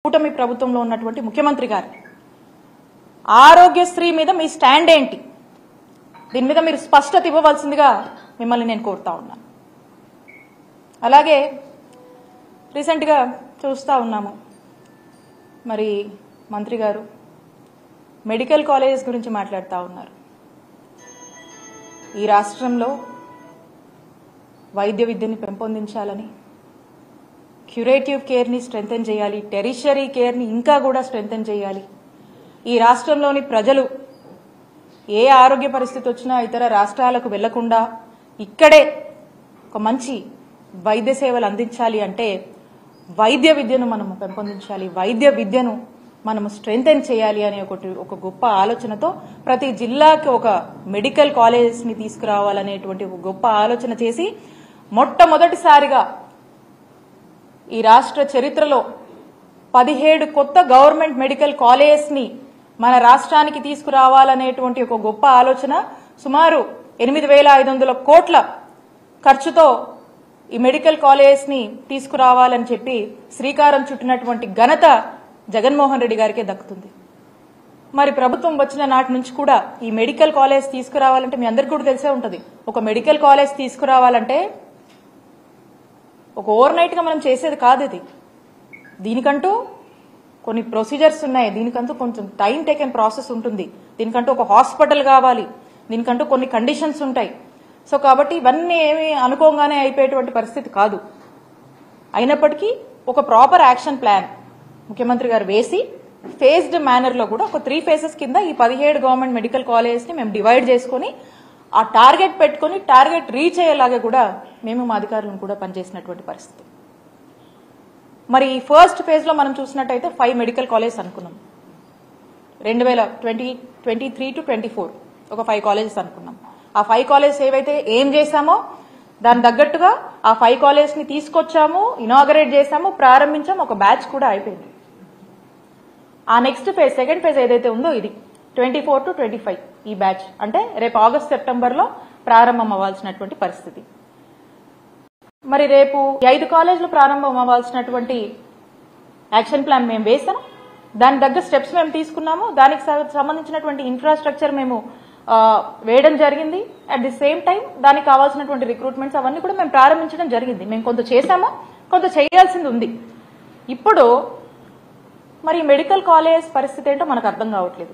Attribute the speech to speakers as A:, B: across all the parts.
A: కూటమి ప్రభుత్వంలో ఉన్నటువంటి ముఖ్యమంత్రి గారు ఆరోగ్యశ్రీ మీద మీ స్టాండ్ ఏంటి? దీని మీద మీరు స్పష్టత ఇవ్వవలసిందిగా మిమ్మల్ని నేను కోరుతా ఉన్నాను. అలాగే రీసెంట్ గా చూస్తా ఉన్నాము, మరి మంత్రి గారు మెడికల్ కాలేజెస్ గురించి మాట్లాడుతూ ఉన్నారు. ఈ రాష్ట్రంలో వైద్య విద్యని పెంపొందించాలని, క్యూరేటివ్ కేర్ని స్ట్రెంథెన్ చేయాలి, టెరిషరీ కేర్ని ఇంకా కూడా స్ట్రెంథెన్ చేయాలి. ఈ రాష్ట్రంలోని ప్రజలు ఏ ఆరోగ్య పరిస్థితి వచ్చినా ఇతర రాష్ట్రాలకు వెళ్లకుండా ఇక్కడే ఒక మంచి వైద్య సేవలు అందించాలి అంటే వైద్య విద్యను మనము పెంపొందించాలి, వైద్య విద్యను మనము స్ట్రెంథెన్ చేయాలి అనే ఒక గొప్ప ఆలోచనతో ప్రతి జిల్లాకి ఒక మెడికల్ కాలేజెస్ ని తీసుకురావాలనేటువంటి ఒక గొప్ప ఆలోచన చేసి మొట్టమొదటిసారిగా ఈ రాష్ట్ర చరిత్రలో 17 కొత్త గవర్నమెంట్ మెడికల్ కాలేజెస్ ని మన రాష్ట్రానికి తీసుకురావాలనేటువంటి ఒక గొప్ప ఆలోచన, సుమారు 8,500 కోట్ల ఖర్చుతో ఈ మెడికల్ కాలేజెస్ ని తీసుకురావాలని చెప్పి శ్రీకారం చుట్టినటువంటి ఘనత జగన్మోహన్ రెడ్డి గారికే దక్కుతుంది. మరి ప్రభుత్వం వచ్చిన నాటి నుంచి కూడా ఈ మెడికల్ కాలేజ్ తీసుకురావాలంటే మీ అందరికీ కూడా తెలిసే ఉంటుంది. ఒక మెడికల్ కాలేజ్ తీసుకురావాలంటే ఒక ఓవర్ నైట్ గా మనం చేసేది కాదు. ఇది దీనికంటూ కొన్ని ప్రొసీజర్స్ ఉన్నాయి, దీనికంటూ కొంచెం టైం టేకెన్ ప్రాసెస్ ఉంటుంది, దీనికంటూ ఒక హాస్పిటల్ కావాలి, దీనికంటూ కొన్ని కండిషన్స్ ఉంటాయి. సో కాబట్టి ఇవన్నీ ఏమి అనుకోగానే అయిపోయేటువంటి పరిస్థితి కాదు. అయినప్పటికీ ఒక ప్రాపర్ యాక్షన్ ప్లాన్ ముఖ్యమంత్రి గారు వేసి ఫేజ్డ్ మేనర్ లో కూడా ఒక 3 phases కింద ఈ 17 గవర్నమెంట్ మెడికల్ కాలేజెస్ ని మేము డివైడ్ చేసుకుని ఆ టార్గెట్ పెట్టుకుని టార్గెట్ రీచ్ అయ్యేలాగా కూడా మేము మా అధికారులను కూడా పనిచేసినటువంటి పరిస్థితి. మరి ఈ ఫస్ట్ ఫేజ్ లో మనం చూసినట్టయితే 5 మెడికల్ కాలేజెస్ అనుకున్నాం. 2023 to 24 ఒక 5 కాలేజెస్ అనుకున్నాం. ఆ 5 కాలేజెస్ ఏవైతే ఏం చేశామో దాని తగ్గట్టుగా ఆ 5 కాలేజెస్ ని తీసుకొచ్చాము, ఇనాగరేట్ చేశాము, ప్రారంభించాము, ఒక బ్యాచ్ కూడా అయిపోయింది. ఆ నెక్స్ట్ ఫేజ్, సెకండ్ ఫేజ్ ఏదైతే ఉందో ఇది 24 to 25 ఈ బ్యాచ్ అంటే రేపు ఆగస్ట్ సెప్టెంబర్ లో ప్రారంభం అవ్వాల్సినటువంటి పరిస్థితి. మరి రేపు 5 కాలేజీలు ప్రారంభం అవ్వాల్సినటువంటి యాక్షన్ ప్లాన్ మేము వేసాం, దాని దగ్గర స్టెప్స్ మేము తీసుకున్నాము, దానికి సంబంధించినటువంటి ఇన్ఫ్రాస్ట్రక్చర్ మేము వేయడం జరిగింది. అట్ ది సేమ్ టైం దానికి కావాల్సినటువంటి రిక్రూట్మెంట్స్ అవన్నీ కూడా మేము ప్రారంభించడం జరిగింది. మేము కొంత చేశాము, కొంత చేయాల్సింది ఉంది. ఇప్పుడు మరి మెడికల్ కాలేజ్ పరిస్థితి ఏంటో మనకు అర్థం కావట్లేదు.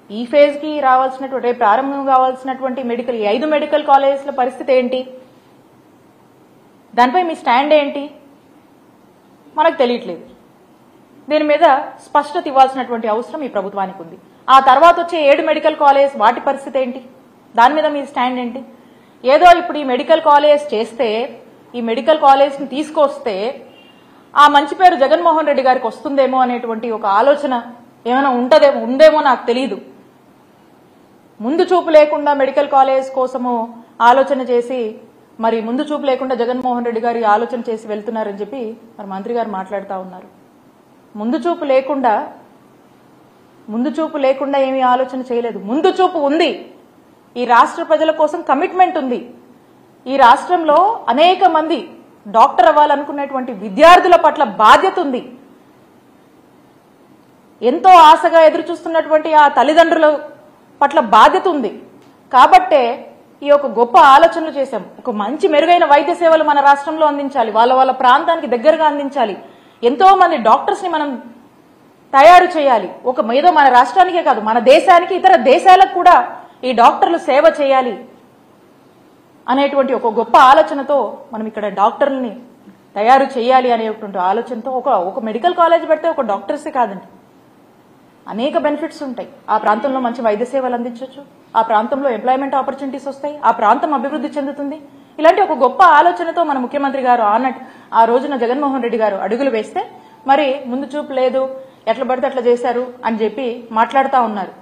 A: ఈ ఫేజ్ కి రావాల్సినటువంటి, రేపు ప్రారంభం కావాల్సినటువంటి మెడికల్ 5 మెడికల్ కాలేజెస్ల పరిస్థితి ఏంటి, దానిపై మీ స్టాండ్ ఏంటి మనకు తెలియట్లేదు. దీని మీద స్పష్టత ఇవ్వాల్సినటువంటి అవసరం ఈ ప్రభుత్వానికి ఉంది. ఆ తర్వాత వచ్చే 7 మెడికల్ కాలేజ్ వాటి పరిస్థితి ఏంటి, దాని మీద మీ స్టాండ్ ఏంటి? ఏదో ఇప్పుడు ఈ మెడికల్ కాలేజ్ చేస్తే, ఈ మెడికల్ కాలేజ్ ని తీసుకొస్తే ఆ మంచి పేరు జగన్మోహన్ రెడ్డి గారికి వస్తుందేమో అనేటువంటి ఒక ఆలోచన ఏమైనా ఉందేమో నాకు తెలియదు. ముందు చూపు లేకుండా మెడికల్ కాలేజ్ కోసము ఆలోచన చేసి, మరి ముందు చూపు లేకుండా జగన్మోహన్ రెడ్డి గారి ఆలోచన చేసి వెళ్తున్నారని చెప్పి మరి మంత్రి గారు మాట్లాడుతూ ఉన్నారు. ముందు చూపు లేకుండా ఏమీ ఆలోచన చేయలేదు. ముందు చూపు ఉంది. ఈ రాష్ట్ర ప్రజల కోసం కమిట్మెంట్ ఉంది. ఈ రాష్ట్రంలో అనేక మంది డాక్టర్ అవ్వాలనుకునేటువంటి విద్యార్థుల పట్ల బాధ్యత ఉంది. ఎంతో ఆశగా ఎదురు చూస్తున్నటువంటి ఆ తల్లిదండ్రుల పట్ల బాధ్యత ఉంది. కాబట్టే ఈ యొక్క గొప్ప ఆలోచనలు చేశాం. ఒక మంచి మెరుగైన వైద్య సేవలు మన రాష్ట్రంలో అందించాలి, వాళ్ళ ప్రాంతానికి దగ్గరగా అందించాలి. ఎంతో మంది డాక్టర్స్ ని మనం తయారు చేయాలి. ఏదో మన రాష్ట్రానికే కాదు, మన దేశానికి, ఇతర దేశాలకు కూడా ఈ డాక్టర్లు సేవ చేయాలి అనేటువంటి ఒక గొప్ప ఆలోచనతో మనం ఇక్కడ డాక్టర్లని తయారు చేయాలి అనేటువంటి ఆలోచనతో ఒక మెడికల్ కాలేజ్ పెడితే ఒక డాక్టర్సే కాదండి, అనేక బెనిఫిట్స్ ఉంటాయి. ఆ ప్రాంతంలో మంచి వైద్య సేవలు అందించవచ్చు, ఆ ప్రాంతంలో ఎంప్లాయ్మెంట్ ఆపర్చునిటీస్ వస్తాయి, ఆ ప్రాంతం అభివృద్ధి చెందుతుంది. ఇలాంటి ఒక గొప్ప ఆలోచనతో మన ముఖ్యమంత్రి గారు ఆ రోజున జగన్మోహన్ రెడ్డి గారు అడుగులు వేస్తే మరి ముందు చూపు లేదు, ఎట్లా పడితే అట్లా చేశారు అని చెప్పి మాట్లాడుతూ ఉన్నారు.